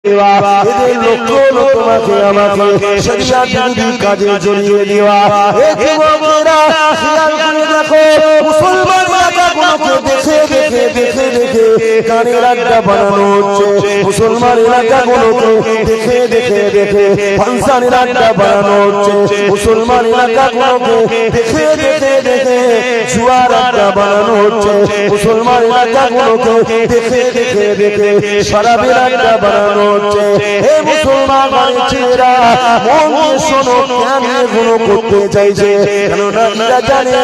এদের লক্ষ্য হলো তোমাকে আমাকে শরিয়াত বিরোধী কাজে জড়িয়ে দেওয়া। এ যুবকেরা খেয়াল করে দেখো, মুসলমান এলাকাগুলোকে দেখে দেখে দেখে দেখে গানের আড্ডা বানানো হচ্ছে। মুসলমান এলাকাগুলোকে দেখে দেখে দেখে ফাংশনের আড্ডা বানানো হচ্ছে। মুসলমান এলাকাগুলোকে দেখে দেখে দেখে জুয়ার আড্ডা বানানো হচ্ছে। মুসলমান এলাকাগুলোকে দেখে দেখে দেখে শরাবের আড্ডা বানানো হচ্ছে। হে মুসলমান ছেলেরা, মন দিয়ে শোনো, কেন এগুলো করতে চাইছে? কেননা এরা জানে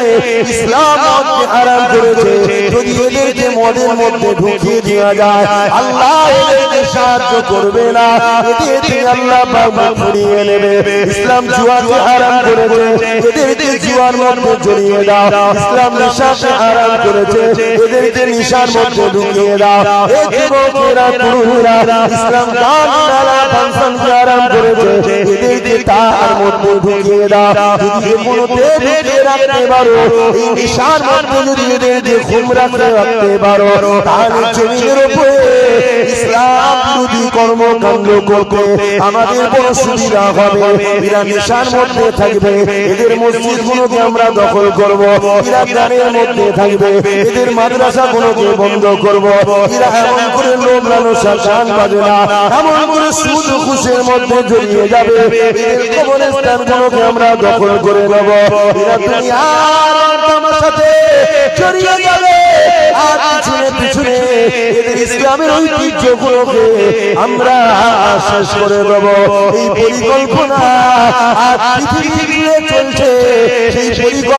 ইসলাম মদকে হারাম করেছে। যদি এদেরকে মদের মধ্যে ঢুকিয়ে দেওয়া যায়, আল্লাহ এদেরকে সাহায্য করবে না, এদেরকে আল্লাহ বাবা ফিরিয়ে নেবে। ইসলাম জুয়াকে হারাম করেছে, এদেরকে জুয়ার মধ্যে জড়িয়ে দাও। ইসলাম নেশাকে হারাম করেছে, এদেরকে নেশার মধ্যে ঢুকিয়ে দাও। এই যুবকেরা তরুণরা ইসলাম গান নালা ফাংশনকে হারাম করেছে, এদেরকে তার মধ্যে ঢুকিয়ে দাও। যদি কোনোতে ঢুকিয়ে রাখতে পারো, এই নেশার মধ্যে যদি এদেরকে ঘুম রাখতে পারো, তাহলে জমিনের উপরে ইসলাম বিরোধী কর্মকাণ্ড করতে আমাদের বড় সুবিধা হবে। এরা নেশার মধ্যে থাকবে, এদের মসজিদ গুলোকে আমরা দখল করব। এরা গানের মধ্যে থাকবে, এদের মাদ্রাসা গুলোকে বন্ধ করব। এরা এমন করে লোক লালসা গান বাজে না, এমন করে সুদ ঘুষের মধ্যে জড়িয়ে যাবে। এদের কবরস্থান গুলোকে আমরা দখল করে নেব। এরা দুনিয়ার তামাশাতে জড়িয়ে যাবে, আর পিছনে পিছনে এদের ইসলামের ঐতিহ্যগুলোকে আমরা শেষ করে দেব। এই পরিকল্পনা আর পৃথিবী চলছে, সেই